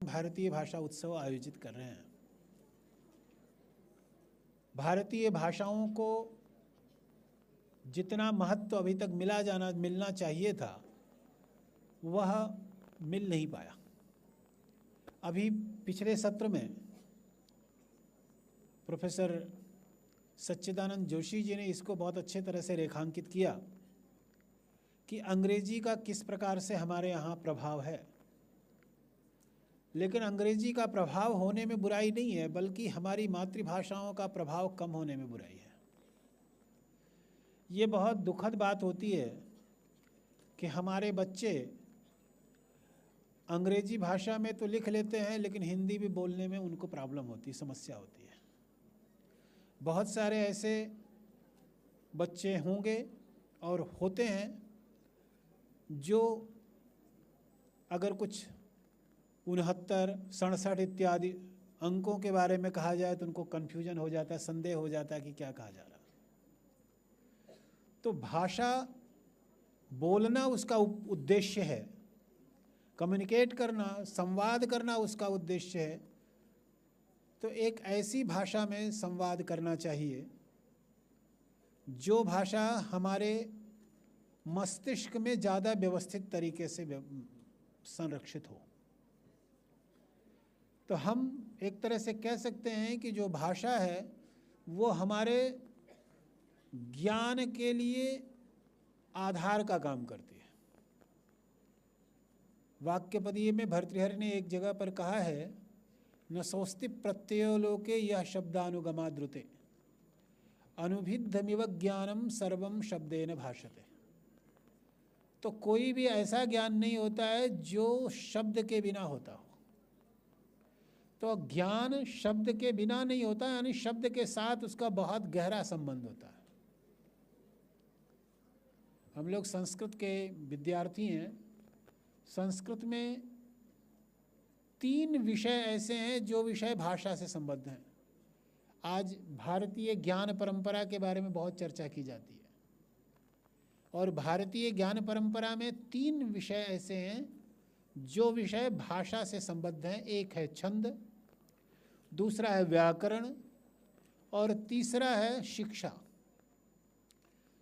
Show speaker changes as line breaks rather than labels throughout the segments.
भारतीय भाषा उत्सव आयोजित कर रहे हैं। भारतीय भाषाओं को जितना महत्व अभी तक मिलना चाहिए था वह मिल नहीं पाया। अभी पिछले सत्र में प्रोफेसर सच्चिदानंद जोशी जी ने इसको बहुत अच्छे तरह से रेखांकित किया कि अंग्रेजी का किस प्रकार से हमारे यहाँ प्रभाव है। लेकिन अंग्रेजी का प्रभाव होने में बुराई नहीं है, बल्कि हमारी मातृभाषाओं का प्रभाव कम होने में बुराई है। ये बहुत दुखद बात होती है कि हमारे बच्चे अंग्रेजी भाषा में तो लिख लेते हैं, लेकिन हिंदी भी बोलने में उनको प्रॉब्लम होती है, समस्या होती है। बहुत सारे ऐसे बच्चे होंगे और होते हैं जो अगर कुछ 69, 67 इत्यादि अंकों के बारे में कहा जाए तो उनको कन्फ्यूजन हो जाता है, संदेह हो जाता है कि क्या कहा जा रहा है। तो भाषा बोलना उसका उद्देश्य है, कम्युनिकेट करना, संवाद करना उसका उद्देश्य है। तो एक ऐसी भाषा में संवाद करना चाहिए जो भाषा हमारे मस्तिष्क में ज़्यादा व्यवस्थित तरीके से संरक्षित हो। तो हम एक तरह से कह सकते हैं कि जो भाषा है वो हमारे ज्ञान के लिए आधार का काम करती है। वाक्यपदीय में भर्तृहरि ने एक जगह पर कहा है, न सोस्ति प्रत्ययो लोके यह शब्दानुगमाद्रुते अनुभिद्धमिव ज्ञानम सर्वम शब्देन भाषते। तो कोई भी ऐसा ज्ञान नहीं होता है जो शब्द के बिना होता हो। तो ज्ञान शब्द के बिना नहीं होता, यानी शब्द के साथ उसका बहुत गहरा संबंध होता है। हम लोग संस्कृत के विद्यार्थी हैं। संस्कृत में 3 विषय ऐसे हैं जो विषय भाषा से संबद्ध हैं। आज भारतीय ज्ञान परंपरा के बारे में बहुत चर्चा की जाती है, और भारतीय ज्ञान परंपरा में 3 विषय ऐसे हैं जो विषय भाषा से संबद्ध हैं। एक है छंद, दूसरा है व्याकरण, और तीसरा है शिक्षा।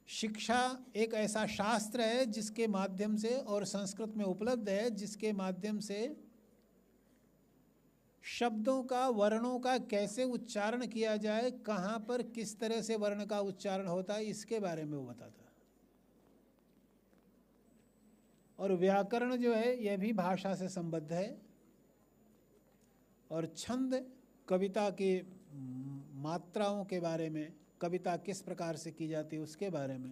शिक्षा एक ऐसा शास्त्र है जिसके माध्यम से, और संस्कृत में उपलब्ध है, जिसके माध्यम से शब्दों का, वर्णों का कैसे उच्चारण किया जाए, कहाँ पर किस तरह से वर्ण का उच्चारण होता है, इसके बारे में वो बताता है। और व्याकरण जो है यह भी भाषा से संबद्ध है, और छंद कविता की मात्राओं के बारे में, कविता किस प्रकार से की जाती है उसके बारे में।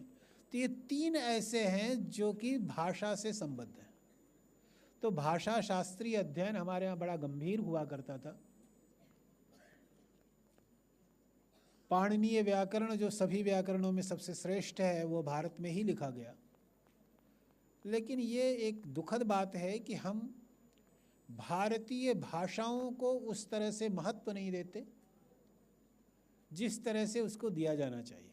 तो ये 3 ऐसे हैं जो कि भाषा से संबद्ध हैं। तो भाषा शास्त्रीय अध्ययन हमारे यहाँ बड़ा गंभीर हुआ करता था। पाणिनीय व्याकरण जो सभी व्याकरणों में सबसे श्रेष्ठ है, वो भारत में ही लिखा गया। लेकिन ये एक दुखद बात है कि हम भारतीय भाषाओं को उस तरह से महत्व नहीं देते जिस तरह से उसको दिया जाना चाहिए।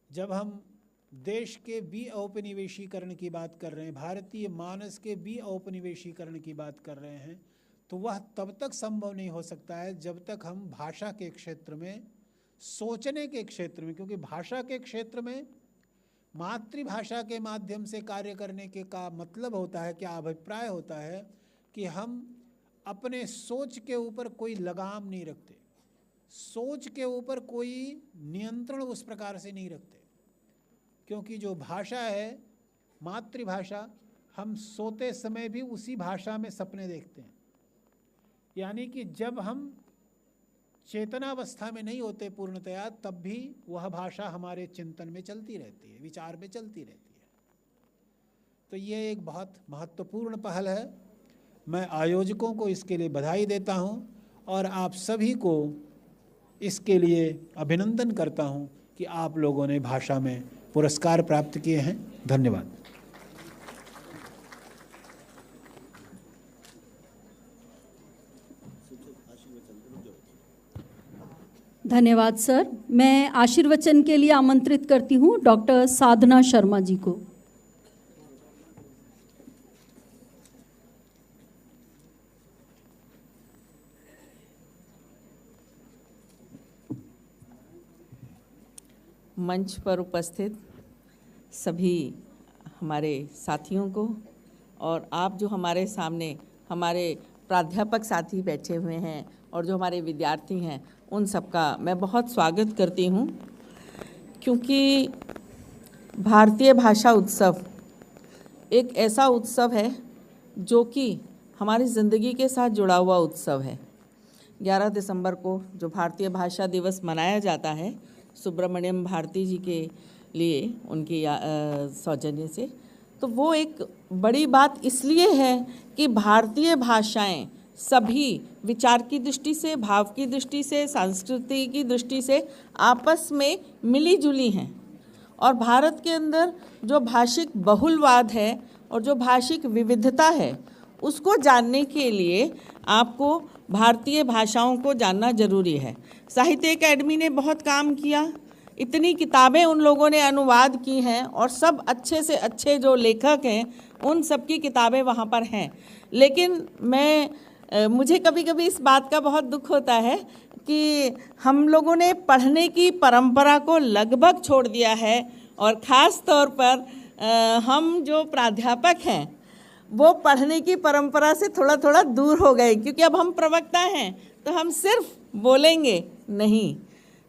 जब हम देश के विऔपनिवेशीकरण की बात कर रहे हैं, भारतीय मानस के विऔपनिवेशीकरण की बात कर रहे हैं, तो वह तब तक संभव नहीं हो सकता है जब तक हम भाषा के क्षेत्र में, सोचने के क्षेत्र में, क्योंकि भाषा के क्षेत्र में मातृभाषा के माध्यम से कार्य करने के का मतलब होता है, क्या अभिप्राय होता है कि हम अपने सोच के ऊपर कोई लगाम नहीं रखते, सोच के ऊपर कोई नियंत्रण उस प्रकार से नहीं रखते। क्योंकि जो भाषा है, मातृभाषा, हम सोते समय भी उसी भाषा में सपने देखते हैं। यानी कि जब हम चेतनावस्था में नहीं होते पूर्णतया, तब भी वह भाषा हमारे चिंतन में चलती रहती है, विचार में चलती रहती है। तो ये एक बहुत महत्वपूर्ण पहल है। मैं आयोजकों को इसके लिए बधाई देता हूं, और आप सभी को इसके लिए अभिनंदन करता हूं कि आप लोगों ने भाषा में पुरस्कार प्राप्त किए हैं। धन्यवाद।
धन्यवाद सर। मैं आशीर्वचन के लिए आमंत्रित करती हूँ डॉक्टर साधना शर्मा जी को।
मंच पर उपस्थित सभी हमारे साथियों को और आप जो हमारे सामने हमारे प्राध्यापक साथी बैठे हुए हैं और जो हमारे विद्यार्थी हैं, उन सबका मैं बहुत स्वागत करती हूँ, क्योंकि भारतीय भाषा उत्सव एक ऐसा उत्सव है जो कि हमारी ज़िंदगी के साथ जुड़ा हुआ उत्सव है। 11 दिसंबर को जो भारतीय भाषा दिवस मनाया जाता है सुब्रमण्यम भारती जी के लिए, उनकी सौजन्य से, तो वो एक बड़ी बात इसलिए है कि भारतीय भाषाएं सभी विचार की दृष्टि से, भाव की दृष्टि से, संस्कृति की दृष्टि से आपस में मिली जुली हैं। और भारत के अंदर जो भाषिक बहुलवाद है और जो भाषिक विविधता है, उसको जानने के लिए आपको भारतीय भाषाओं को जानना जरूरी है। साहित्य अकेडमी ने बहुत काम किया, इतनी किताबें उन लोगों ने अनुवाद की हैं और सब अच्छे से अच्छे जो लेखक हैं उन सब की किताबें वहाँ पर हैं। लेकिन मुझे कभी कभी इस बात का बहुत दुख होता है कि हम लोगों ने पढ़ने की परंपरा को लगभग छोड़ दिया है और ख़ास तौर पर हम जो प्राध्यापक हैं वो पढ़ने की परंपरा से थोड़ा थोड़ा दूर हो गए, क्योंकि अब हम प्रवक्ता हैं तो हम सिर्फ बोलेंगे नहीं,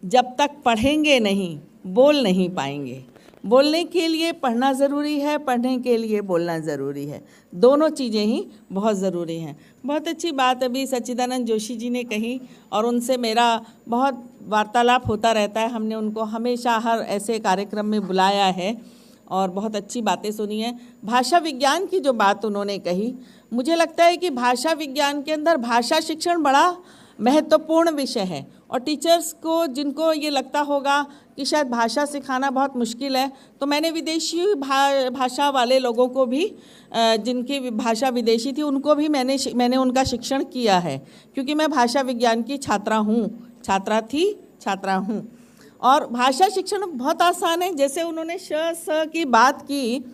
जब तक पढ़ेंगे नहीं बोल नहीं पाएंगे। बोलने के लिए पढ़ना ज़रूरी है, पढ़ने के लिए बोलना ज़रूरी है, दोनों चीज़ें ही बहुत ज़रूरी हैं। बहुत अच्छी बात अभी सच्चिदानंद जोशी जी ने कही और उनसे मेरा बहुत वार्तालाप होता रहता है। हमने उनको हमेशा हर ऐसे कार्यक्रम में बुलाया है और बहुत अच्छी बातें सुनी हैं। भाषा विज्ञान की जो बात उन्होंने कही, मुझे लगता है कि भाषा विज्ञान के अंदर भाषा शिक्षण बड़ा महत्वपूर्ण विषय है और टीचर्स को, जिनको ये लगता होगा कि शायद भाषा सिखाना बहुत मुश्किल है, तो मैंने विदेशी भाषा वाले लोगों को भी, जिनकी भाषा विदेशी थी, उनको भी मैंने उनका शिक्षण किया है, क्योंकि मैं भाषा विज्ञान की छात्रा हूँ। और भाषा शिक्षण बहुत आसान है। जैसे उन्होंने श स की बात की,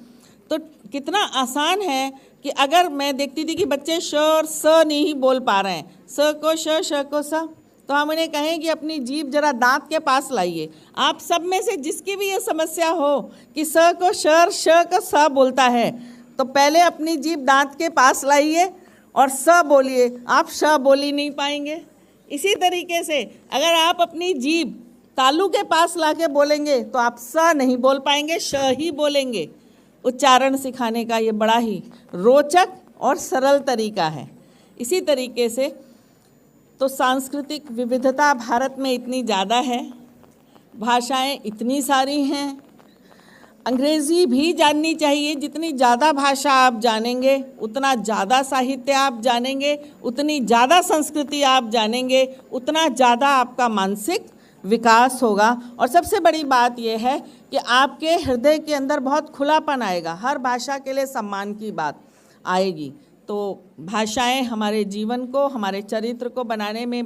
तो कितना आसान है कि अगर मैं देखती थी कि बच्चे श और स नहीं बोल पा रहे हैं, स को श को स, तो हम उन्हें कहें कि अपनी जीभ जरा दांत के पास लाइए। आप सब में से जिसकी भी ये समस्या हो कि स को श और श को स बोलता है, तो पहले अपनी जीभ दांत के पास लाइए और स बोलिए, आप श बोल ही नहीं पाएंगे। इसी तरीके से अगर आप अपनी जीभ तालू के पास लाके बोलेंगे तो आप स नहीं बोल पाएंगे, श ही बोलेंगे। उच्चारण सिखाने का ये बड़ा ही रोचक और सरल तरीका है। इसी तरीके से तो सांस्कृतिक विविधता भारत में इतनी ज़्यादा है, भाषाएं इतनी सारी हैं। अंग्रेज़ी भी जाननी चाहिए। जितनी ज़्यादा भाषा आप जानेंगे उतना ज़्यादा साहित्य आप जानेंगे, उतनी ज़्यादा संस्कृति आप जानेंगे, उतना ज़्यादा आपका मानसिक विकास होगा। और सबसे बड़ी बात यह है कि आपके हृदय के अंदर बहुत खुलापन आएगा, हर भाषा के लिए सम्मान की बात आएगी। तो भाषाएं हमारे जीवन को, हमारे चरित्र को बनाने में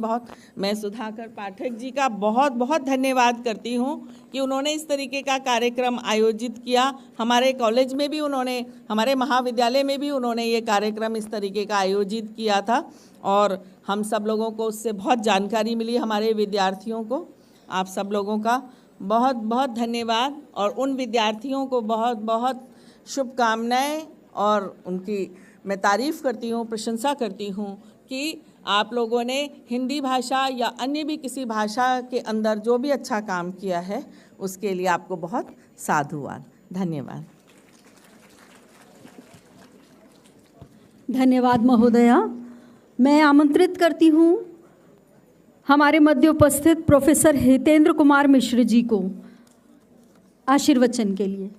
मैं सुधाकर पाठक जी का बहुत बहुत धन्यवाद करती हूँ कि उन्होंने इस तरीके का कार्यक्रम आयोजित किया। हमारे कॉलेज में भी उन्होंने, हमारे महाविद्यालय में भी उन्होंने ये कार्यक्रम इस तरीके का आयोजित किया था और हम सब लोगों को उससे बहुत जानकारी मिली, हमारे विद्यार्थियों को। आप सब लोगों का बहुत बहुत धन्यवाद और उन विद्यार्थियों को बहुत बहुत शुभकामनाएं और उनकी मैं तारीफ़ करती हूँ, प्रशंसा करती हूँ कि आप लोगों ने हिंदी भाषा या अन्य भी किसी भाषा के अंदर जो भी अच्छा काम किया है उसके लिए आपको बहुत साधुवाद। धन्यवाद।
धन्यवाद महोदया। मैं आमंत्रित करती हूँ हमारे मध्य उपस्थित प्रोफेसर हितेंद्र कुमार मिश्र जी को आशीर्वचन के लिए।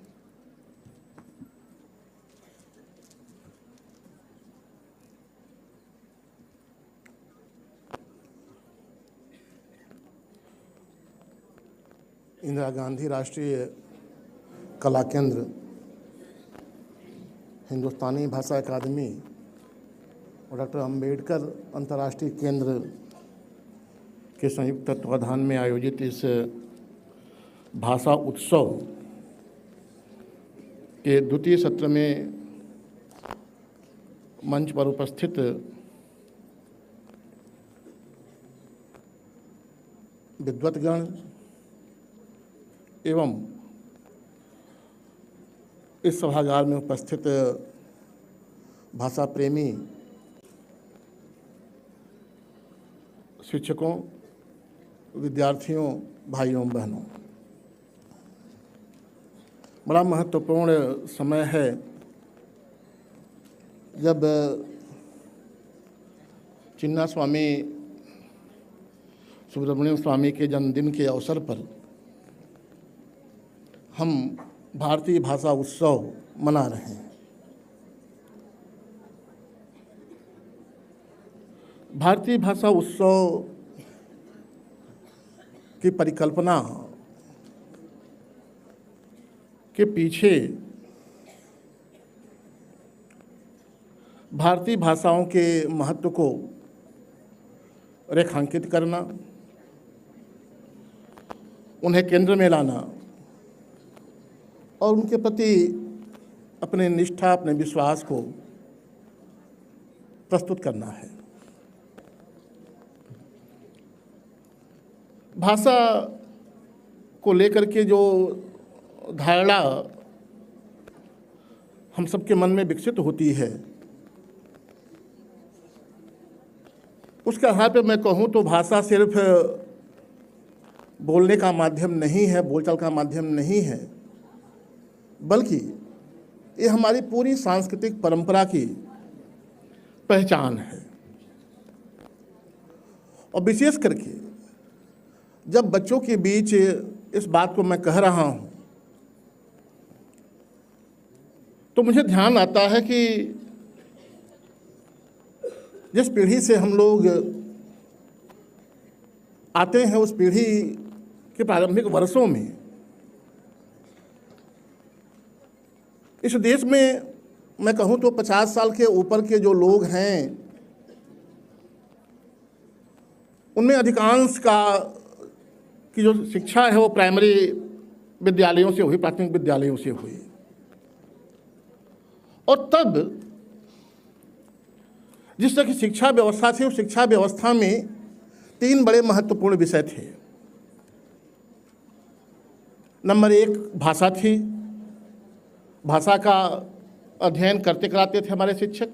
इंदिरा गांधी राष्ट्रीय कला केंद्र, हिंदुस्तानी भाषा अकादमी और डॉक्टर अंबेडकर अंतर्राष्ट्रीय केंद्र के संयुक्त तत्वाधान में आयोजित इस भाषा उत्सव के द्वितीय सत्र में मंच पर उपस्थित विद्वत्गण, एवं इस सभागार में उपस्थित भाषा प्रेमी शिक्षकों, विद्यार्थियों, भाइयों बहनों, बड़ा महत्वपूर्ण समय है जब चिन्ना स्वामी सुब्रमण्यम स्वामी के जन्मदिन के अवसर पर हम भारतीय भाषा उत्सव मना रहे हैं। भारतीय भाषा उत्सव की परिकल्पना के पीछे भारतीय भाषाओं के महत्व को रेखांकित करना, उन्हें केंद्र में लाना और उनके प्रति अपने निष्ठा, अपने विश्वास को प्रस्तुत करना है। भाषा को लेकर के जो धारणा हम सबके मन में विकसित होती है, उसके आधार पर मैं कहूँ तो भाषा सिर्फ बोलने का माध्यम नहीं है, बोलचाल का माध्यम नहीं है, बल्कि ये हमारी पूरी सांस्कृतिक परंपरा की पहचान है। और विशेष करके जब बच्चों के बीच इस बात को मैं कह रहा हूँ तो मुझे ध्यान आता है कि जिस पीढ़ी से हम लोग आते हैं, उस पीढ़ी के प्रारंभिक वर्षों में इस देश में मैं कहूँ तो 50 साल के ऊपर के जो लोग हैं, उनमें अधिकांश की जो शिक्षा है वो प्राइमरी विद्यालयों से हुई, प्राथमिक विद्यालयों से हुई। और तब जिस तरह की शिक्षा व्यवस्था थी, उस शिक्षा व्यवस्था में 3 बड़े महत्वपूर्ण विषय थे। नंबर 1 भाषा थी, भाषा का अध्ययन करते कराते थे हमारे शिक्षक।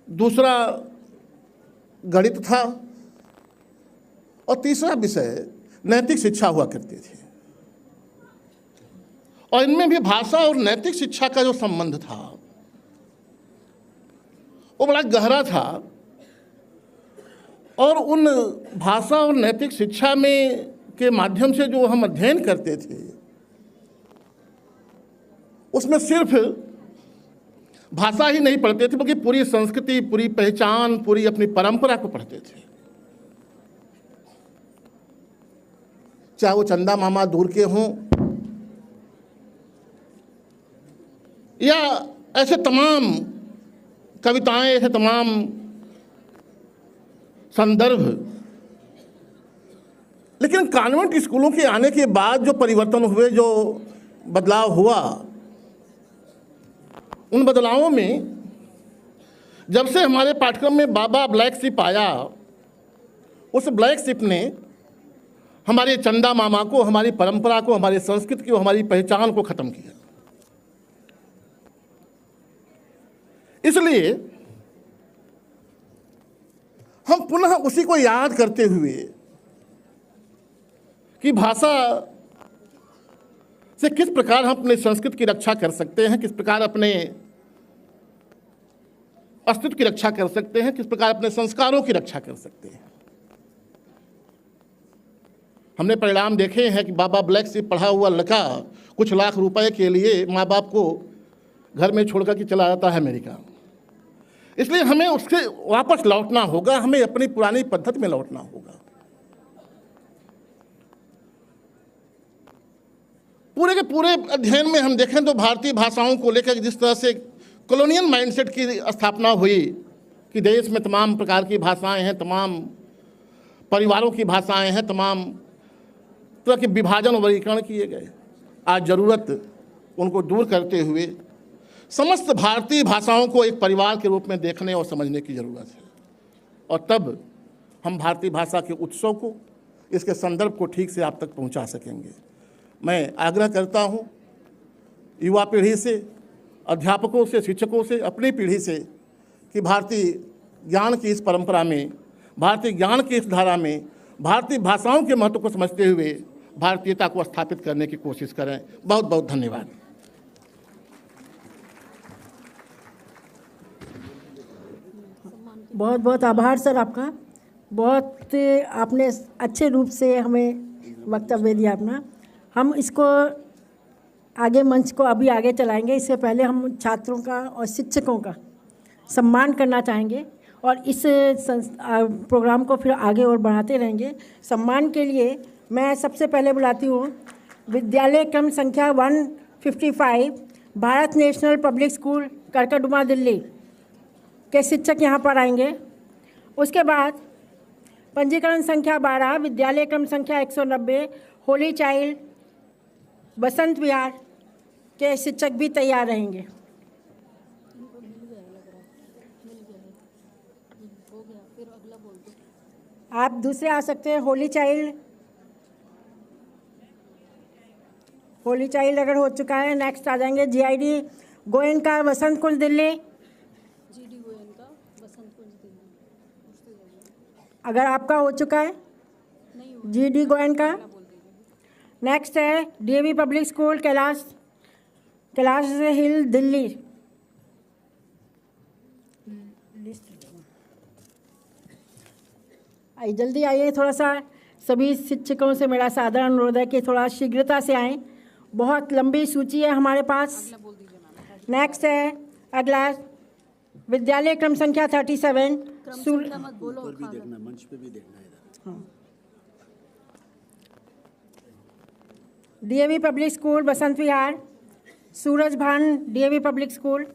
दूसरा गणित था और तीसरा विषय नैतिक शिक्षा हुआ करती थी। और इनमें भी भाषा और नैतिक शिक्षा का जो संबंध था वो बड़ा गहरा था। और उन भाषा और नैतिक शिक्षा में के माध्यम से जो हम अध्ययन करते थे, उसमें सिर्फ भाषा ही नहीं पढ़ते थे, बल्कि पूरी संस्कृति, पूरी पहचान, पूरी अपनी परंपरा को पढ़ते थे। चाहे वो चंदा मामा दूर के हों या ऐसे तमाम कविताएं, ऐसे तमाम संदर्भ। लेकिन कॉन्वेंट स्कूलों के आने के बाद जो परिवर्तन हुए, जो बदलाव हुआ, उन बदलावों में जब से हमारे पाठ्यक्रम में बाबा ब्लैक शिप आया, उस ब्लैक शिप ने हमारे चंदा मामा को, हमारी परंपरा को, हमारी संस्कृति को, हमारी पहचान को खत्म किया। इसलिए हम पुनः उसी को याद करते हुए कि भाषा से किस प्रकार हम अपने संस्कृति की रक्षा कर सकते हैं, किस प्रकार अपने अस्तित्व की रक्षा कर सकते हैं, किस प्रकार अपने संस्कारों की रक्षा कर सकते हैं। हमने परिणाम देखे हैं कि बाबा ब्लैक से पढ़ा हुआ लड़का कुछ लाख रुपए के लिए माँ बाप को घर में छोड़कर के चला जाता है अमेरिका। इसलिए हमें उससे वापस लौटना होगा, हमें अपनी पुरानी पद्धति में लौटना होगा। पूरे के पूरे अध्ययन में हम देखें तो भारतीय भाषाओं को लेकर जिस तरह से कॉलोनियल माइंडसेट की स्थापना हुई कि देश में तमाम प्रकार की भाषाएं हैं, तमाम परिवारों की भाषाएं हैं, तमाम तरह के विभाजन और वर्गीकरण किए गए। आज ज़रूरत उनको दूर करते हुए समस्त भारतीय भाषाओं को एक परिवार के रूप में देखने और समझने की ज़रूरत है। और तब हम भारतीय भाषा के उत्सव को इसके संदर्भ को ठीक से आप तक पहुंचा सकेंगे। मैं आग्रह करता हूं युवा पीढ़ी से, अध्यापकों से, शिक्षकों से, अपनी पीढ़ी से कि भारतीय ज्ञान की इस परंपरा में, भारतीय ज्ञान की इस धारा में भारतीय भाषाओं के महत्व को समझते हुए भारतीयता को स्थापित करने की कोशिश करें। बहुत बहुत धन्यवाद।
बहुत बहुत आभार सर आपका। बहुत आपने अच्छे रूप से हमें वक्तव्य दिया अपना। हम इसको आगे मंच को अभी आगे चलाएंगे। इससे पहले हम छात्रों का और शिक्षकों का सम्मान करना चाहेंगे और इस प्रोग्राम को फिर आगे और बढ़ाते रहेंगे। सम्मान के लिए मैं सबसे पहले बुलाती हूँ विद्यालय क्रम संख्या 155 Bharat national public school Karkardooma Delhi के शिक्षक यहाँ पर आएंगे। उसके बाद पंजीकरण संख्या 12 विद्यालय क्रम संख्या 190 होली चाइल्ड बसंत विहार के शिक्षक भी तैयार रहेंगे। आप दूसरे आ सकते हैं। होली चाइल्ड अगर हो चुका है, नेक्स्ट आ जाएंगे जीआईडी गोयनका वसंत कुंज दिल्ली। अगर आपका हो चुका है जीडी गोयनका। नेक्स्ट है डीएवी पब्लिक स्कूल कैलाश हिल दिल्ली। आइए जल्दी आइए, थोड़ा सा सभी शिक्षकों से मेरा सादर अनुरोध है कि थोड़ा शीघ्रता से आएँ। बहुत लंबी सूची है हमारे पास। नेक्स्ट है अगला विद्यालय क्रम संख्या 37 DAV public school Basant Vihar, सूरज भान डीएवी पब्लिक स्कूल।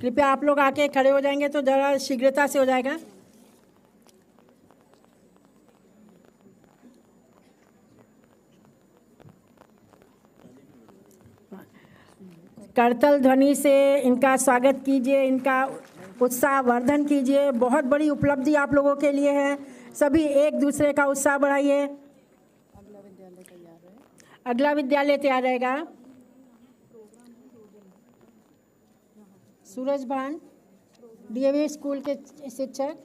कृपया आप लोग आके खड़े हो जाएंगे तो ज़रा शीघ्रता से हो जाएगा। करतल ध्वनि से इनका स्वागत कीजिए, इनका उत्साह वर्धन कीजिए। बहुत बड़ी उपलब्धि आप लोगों के लिए है। सभी एक दूसरे का उत्साह बढ़ाइए। अगला विद्यालय तैयार रहेगा सूरज भान डीएवी स्कूल के शिक्षक।